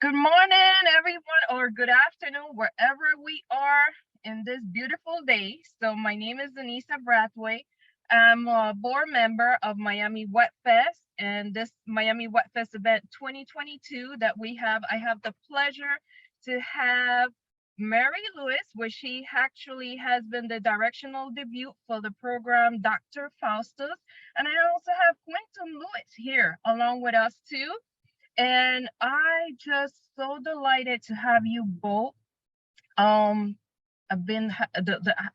Good morning, everyone, or good afternoon, wherever we are in this beautiful day. So my name is Anissa Brathwaite. I'm a board member of Miami Wet Fest, and this Miami Wet Fest event 2022 that we have, I have the pleasure to have Mary Lewis, where she actually has been the directional debut for the program Doctor Faustus. And I also have Quentin Lewis here along with us too. And I just so delighted to have you both. I've been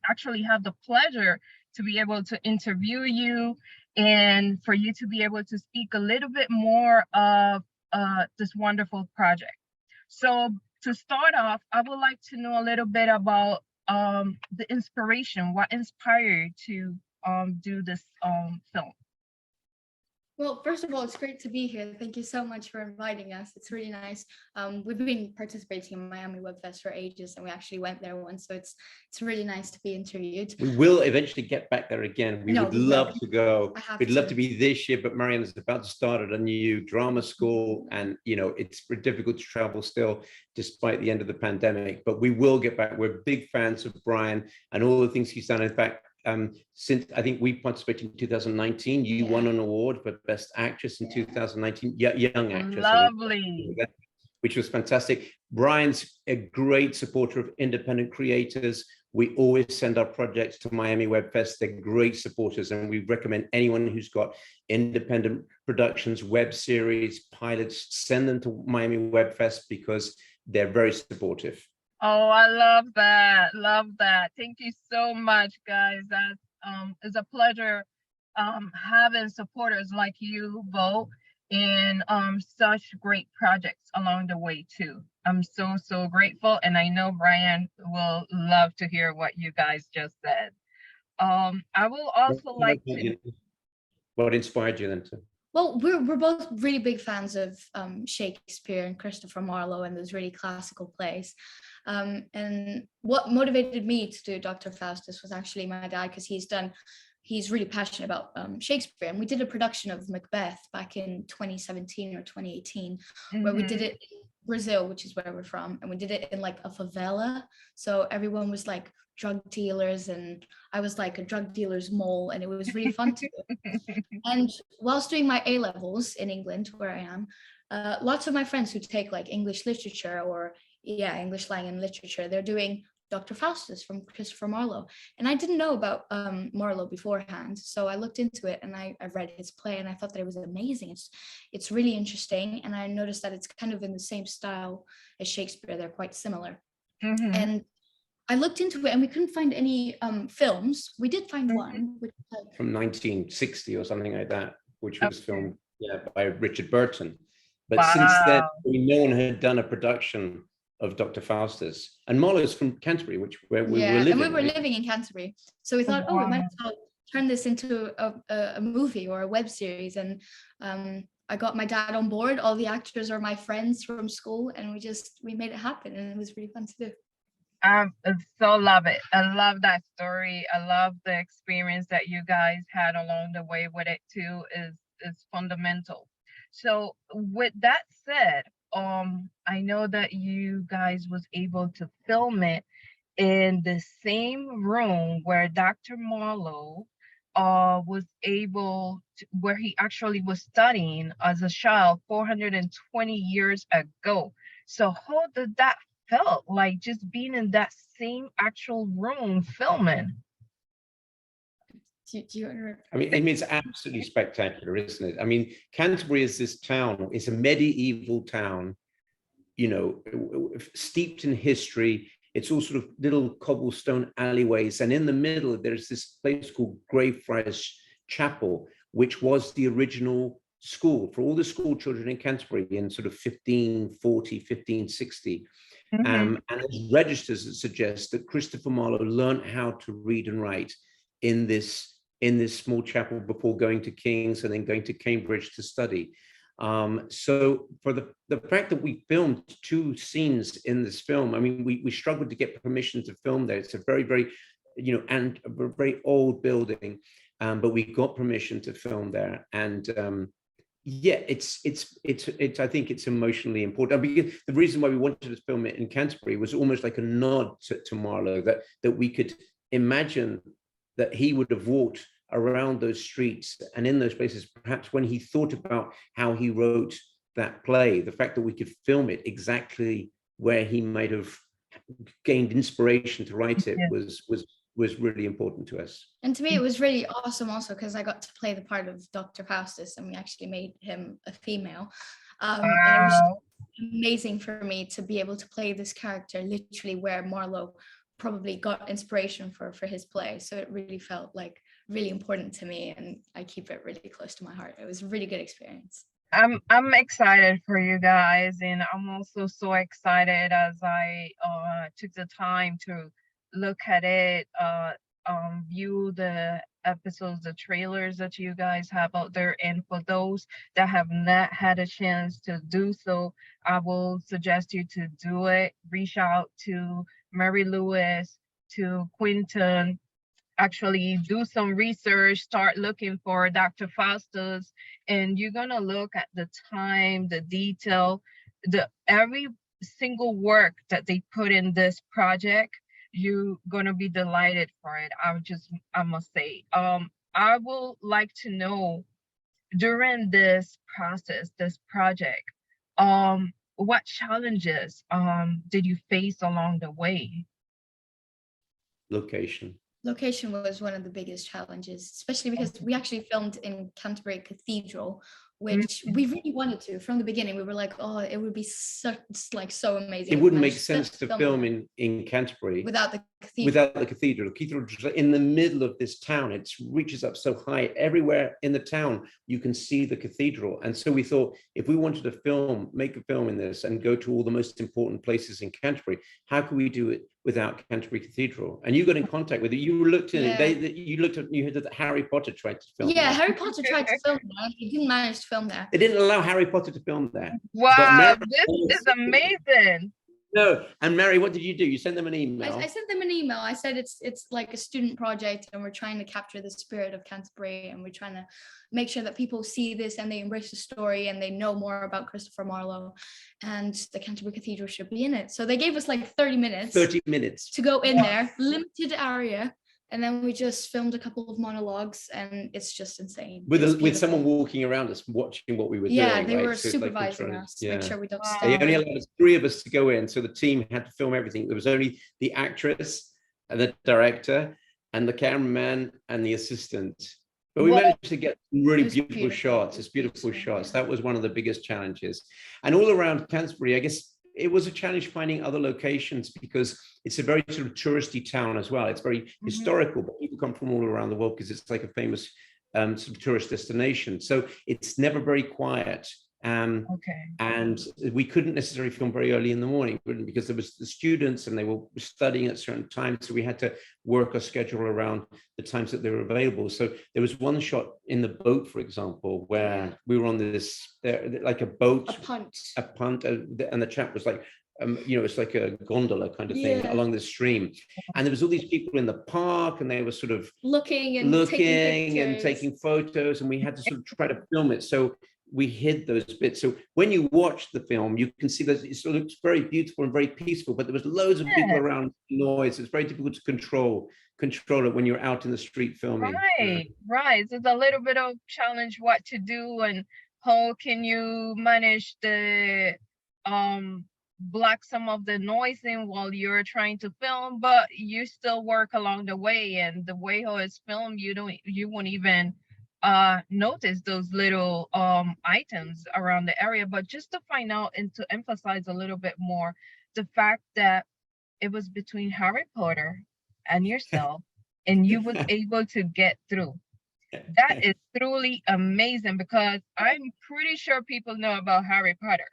actually have the pleasure to be able to interview you and for you to be able to speak a little bit more of this wonderful project. So to start off, I would like to know a little bit about the inspiration, what inspired you to do this film. Well, first of all, it's great to be here. Thank you so much for inviting us. It's really nice. We've been participating in Miami Web Fest for ages, and we actually went there once, so it's really nice to be interviewed. We will eventually get back there again. We would love to go. We'd love to be this year, but Mariana's about to start at a new drama school, and it's difficult to travel still, despite the end of the pandemic. But we will get back. We're big fans of Brian and all the things he's done. In fact, since I think we participated in 2019, you won an award for Best Actress in 2019, Young Actress. Lovely. Which was fantastic. Brian's a great supporter of independent creators. We always send our projects to Miami Web Fest. They're great supporters, and we recommend anyone who's got independent productions, web series, pilots, send them to Miami Web Fest because they're very supportive. Oh, I love that. Love that. Thank you so much, guys. That is a pleasure having supporters like you both in such great projects along the way too. I'm so grateful, and I know Brian will love to hear what you guys just said. I will also like to. What inspired you then to? Well, we're both really big fans of Shakespeare and Christopher Marlowe and those really classical plays. And what motivated me to do Doctor Faustus was actually my dad, because he's really passionate about Shakespeare. And we did a production of Macbeth back in 2017 or 2018, where we did it in Brazil, which is where we're from. And we did it in like a favela. So everyone was like drug dealers, and I was like a drug dealer's mole, and it was really fun to do. And whilst doing my A-levels in England, where I am, lots of my friends who take like English literature or English language and literature, they're doing Dr. Faustus from Christopher Marlowe. And I didn't know about Marlowe beforehand. So I looked into it, and I read his play, and I thought that it was amazing. It's really interesting. And I noticed that it's kind of in the same style as Shakespeare. They're quite similar. And I looked into it, and we couldn't find any films. We did find one. Which from 1960 or something like that, which was filmed by Richard Burton. But since then, no one had done a production of Dr. Faustus. And Marlowe's from Canterbury, where we were living. And we were living in Canterbury. So we thought, we might as well turn this into a movie or a web series. And I got my dad on board. All the actors are my friends from school, and we made it happen, and it was really fun to do. I so love it. I love that story. I love the experience that you guys had along the way with it too. Is fundamental. So with that said, I know that you guys was able to film it in the same room where Dr. Marlowe was able to, where he actually was studying as a child 420 years ago. So how did that felt like, just being in that same actual room filming? I mean, it's absolutely spectacular, isn't it? I mean, Canterbury is this town. It's a medieval town, steeped in history. It's all sort of little cobblestone alleyways. And in the middle, there's this place called Greyfriars Chapel, which was the original school for all the school children in Canterbury in sort of 1540, 1560. And there's registers that suggest that Christopher Marlowe learned how to read and write in this small chapel before going to King's and then going to Cambridge to study. So for the fact that we filmed 2 scenes in this film, I mean, we struggled to get permission to film there. It's a very, very, and a very old building, but we got permission to film there. And Yeah, it's I think it's emotionally important, because the reason why we wanted to film it in Canterbury was almost like a nod to Marlowe, that we could imagine that he would have walked around those streets and in those places, perhaps when he thought about how he wrote that play, the fact that we could film it exactly where he might have gained inspiration to write it Yeah. was really important to us. And to me, it was really awesome also because I got to play the part of Dr. Faustus, and we actually made him a female. And it was Wow. amazing for me to be able to play this character literally where Marlowe probably got inspiration for his play. So it really felt like really important to me, and I keep it really close to my heart. It was a really good experience. I'm excited for you guys, and I'm also so excited as I took the time to look at it, view the episodes, the trailers that you guys have out there, and for those that have not had a chance to do so, I will suggest you to do it. Reach out to Mary Lewis, to Quentin, actually do some research, start looking for Dr. Faustus, and you're gonna look at the time, the detail, the every single work that they put in this project. You're gonna be delighted for it. I must say. I would like to know during this process, this project, what challenges did you face along the way? Location. Location was one of the biggest challenges, especially because we actually filmed in Canterbury Cathedral, which we really wanted to. From the beginning, we were like, oh, it would be so amazing. It if we wouldn't make managed to sense to film in Canterbury without the cathedral. without the cathedral. The cathedral is in the middle of this town. It reaches up so high. Everywhere in the town, you can see the cathedral. And so we thought, if we wanted to make a film in this and go to all the most important places in Canterbury, how could we do it without Canterbury Cathedral? And you got in contact with it. You looked in it. You heard that Harry Potter tried to film. Yeah, Harry Potter tried to film there. He didn't manage to film there. They didn't allow Harry Potter to film there. Wow, this is amazing. No, and Mary, what did you do? You sent them an email. I sent them an email. I said it's like a student project, and we're trying to capture the spirit of Canterbury, and we're trying to make sure that people see this and they embrace the story and they know more about Christopher Marlowe, and the Canterbury Cathedral should be in it. So they gave us like 30 minutes. 30 minutes to go in there, limited area. And then we just filmed a couple of monologues, and it's just insane. With someone walking around us, watching what we were doing. Yeah, they were supervising us to make sure we don't stop. They only allowed us 3 of us to go in, so the team had to film everything. There was only the actress, and the director, and the cameraman, and the assistant. But we managed to get really beautiful shots. It's beautiful shots. That was one of the biggest challenges. And all around Canterbury, I guess, it was a challenge finding other locations because it's a very sort of touristy town as well. It's very historical, but people come from all around the world because it's like a famous sort of tourist destination. So it's never very quiet. And we couldn't necessarily film very early in the morning because there was the students and they were studying at certain times. So we had to work our schedule around the times that they were available. So there was one shot in the boat, for example, where we were on this, like a boat, a punt, and the chap was like, it's like a gondola kind of thing along the stream. And there was all these people in the park and they were sort of looking and taking photos, and we had to sort of try to film it. So we hid those bits. So when you watch the film, you can see that it looks very beautiful and very peaceful, but there was loads of people around, noise. It's very difficult to control it when you're out in the street filming. Right. It's a little bit of challenge what to do and how can you manage the block some of the noise in while you're trying to film, but you still work along the way, and the way how it's filmed, you won't even notice those little items around the area. But just to find out and to emphasize a little bit more the fact that it was between Harry Potter and yourself and you was able to get through, that is truly amazing, because I'm pretty sure people know about Harry Potter,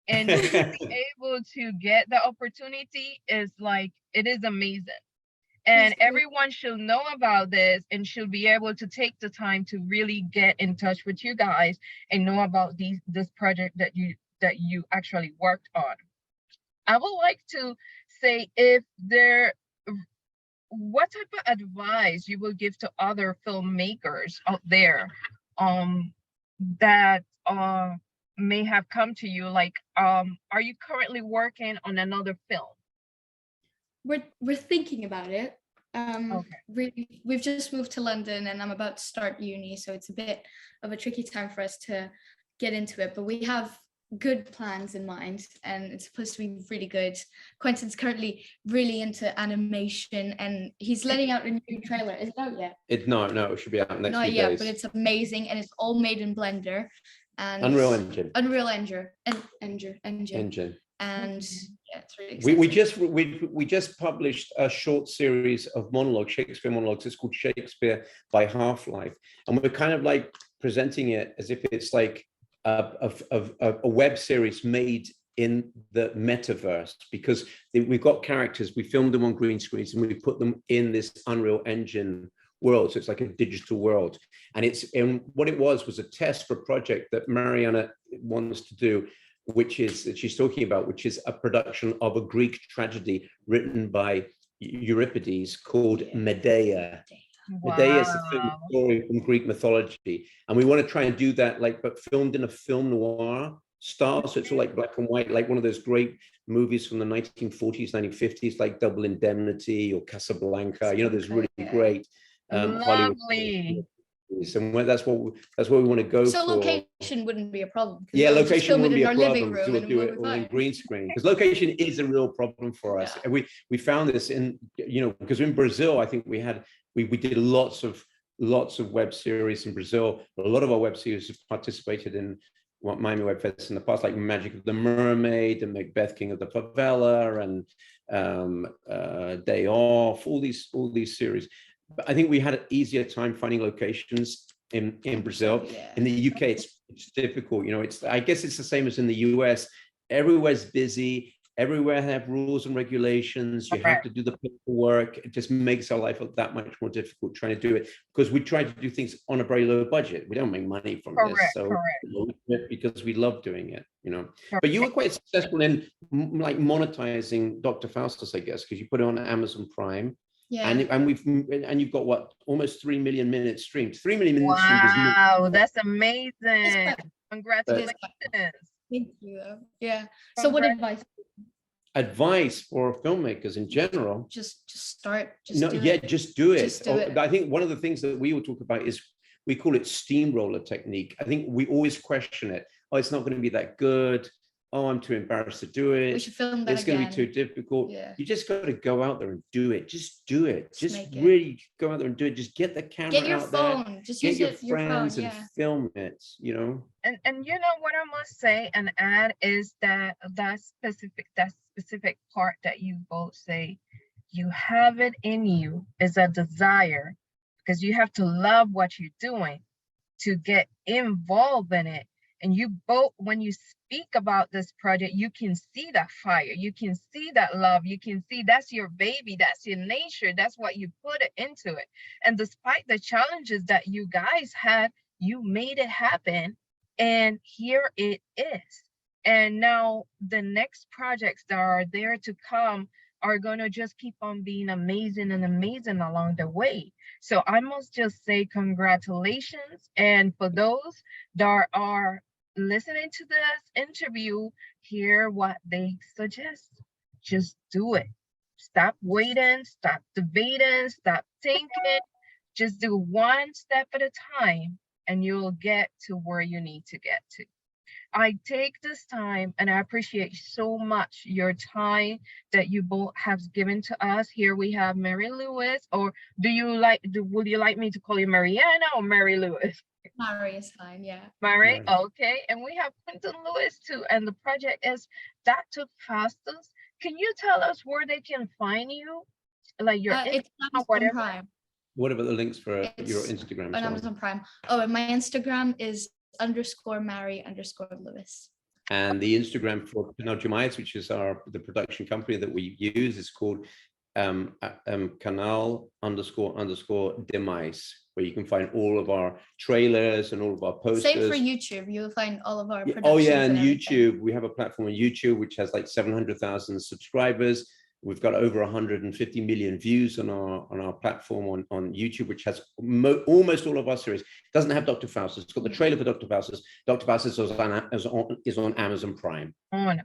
and to be able to get the opportunity is like, it is amazing. And everyone should know about this and should be able to take the time to really get in touch with you guys and know about this project that you actually worked on. I would like to say, what type of advice you will give to other filmmakers out there that may have come to you, like, are you currently working on another film? We're thinking about it. Okay. We've just moved to London and I'm about to start uni, so it's a bit of a tricky time for us to get into it, but we have good plans in mind and it's supposed to be really good. Quentin's currently really into animation and he's letting out a new trailer. Is it out yet? No, it should be out next Not few yet, days. but it's amazing and it's all made in Blender and Unreal Engine. And yeah, it's really exciting. We just published a short series of monologues, Shakespeare monologues. It's called Shakespeare by Half-Life, and we're kind of like presenting it as if it's like a web series made in the metaverse, because we've got characters, we filmed them on green screens and we put them in this Unreal Engine world. So it's like a digital world. And what it was a test for a project that Mariana wants to do, which is that she's talking about, which is a production of a Greek tragedy written by Euripides called Medea. Wow. Medea is a film story from Greek mythology, and we want to try and do that, like, but filmed in a film noir style. So it's all like black and white, like one of those great movies from the 1940s, 1950s, like Double Indemnity or Casablanca. You know, there's really great lovely. And that's what we want to go so for. Location wouldn't be a problem. Yeah, location wouldn't be a problem. We'll do it all in green screen, because location is a real problem for us. And we found this in, because in Brazil, I think we did lots of web series in Brazil. A lot of our web series have participated in what Miami Web Fest in the past, like Magic of the Mermaid and Macbeth, King of the Favela, and Day Off, all these series. But I think we had an easier time finding locations in Brazil. Yeah. In the UK, it's difficult. I guess it's the same as in the US. Everywhere's busy. Everywhere have rules and regulations. You have to do the paperwork. It just makes our life that much more difficult trying to do it, because we try to do things on a very low budget. We don't make money from this, so because we love doing it, But you were quite successful in like monetizing Doctor Faustus, I guess, because you put it on Amazon Prime. Yeah. And you've got what, almost 3 million minutes streamed. 3 million minutes streamed. Wow, is that's amazing! Congratulations. Thank you. Yeah. So what advice for filmmakers in general? Just start. Just do it. I think one of the things that we will talk about is, we call it steamroller technique. I think we always question it. Oh, it's not going to be that good. Oh, I'm too embarrassed to do it. We should film that It's going to be too difficult. Yeah. You just got to go out there and do it. Just do it. Just really go out there and do it. Just get the camera Get your out phone. there. Just get use your your friends phone, and film it, And you know what I must say and add is that specific part that you both say, you have it in you, is a desire, because you have to love what you're doing to get involved in it. And you both, when you speak about this project, you can see that fire, you can see that love, you can see that's your baby, that's your nature, that's what you put it into it. And despite the challenges that you guys had, you made it happen. And here it is. And now the next projects that are there to come are going to just keep on being amazing and amazing along the way. So I must just say congratulations. And for those that are listening to this interview, hear what they suggest. Just do it. Stop waiting, stop debating, stop thinking. Just do one step at a time and you'll get to where you need to get to. I take this time and I appreciate so much your time that you both have given to us. Here we have Mary Lewis, or would you like me to call you Mariana or Mary Lewis? Mary is fine, yeah. Mary, okay. And we have Quentin Lewis too, and the project is Doctor Faustus. Can you tell us where they can find you? Like your it's Amazon Prime. What about the links for your Instagram? On Amazon Prime. Oh, and my Instagram is _Mary_Lewis. And the Instagram for Canal Demais, which is the production company that we use, is called Canal _Demais, where you can find all of our trailers and all of our posters. Same for YouTube. You'll find all of our productions. Oh yeah, and YouTube. We have a platform on YouTube which has like 700,000 subscribers. We've got over 150 million views on our platform on YouTube, which has almost all of our series. It doesn't have Dr. Faustus. It's got the trailer for Dr. Faustus. Dr. Faustus is on Amazon Prime.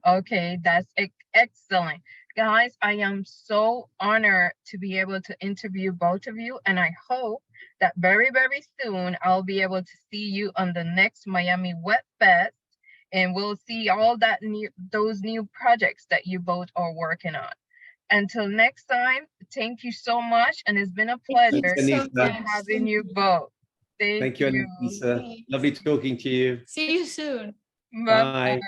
Okay, that's excellent. Guys, I am so honored to be able to interview both of you, and I hope that very, very soon I'll be able to see you on the next Miami Wet Fest, and we'll see all those new projects that you both are working on. Until next time, thank you so much, and it's been a pleasure having you both. Thank you, Anissa. Lovely talking to you. See you soon. Bye.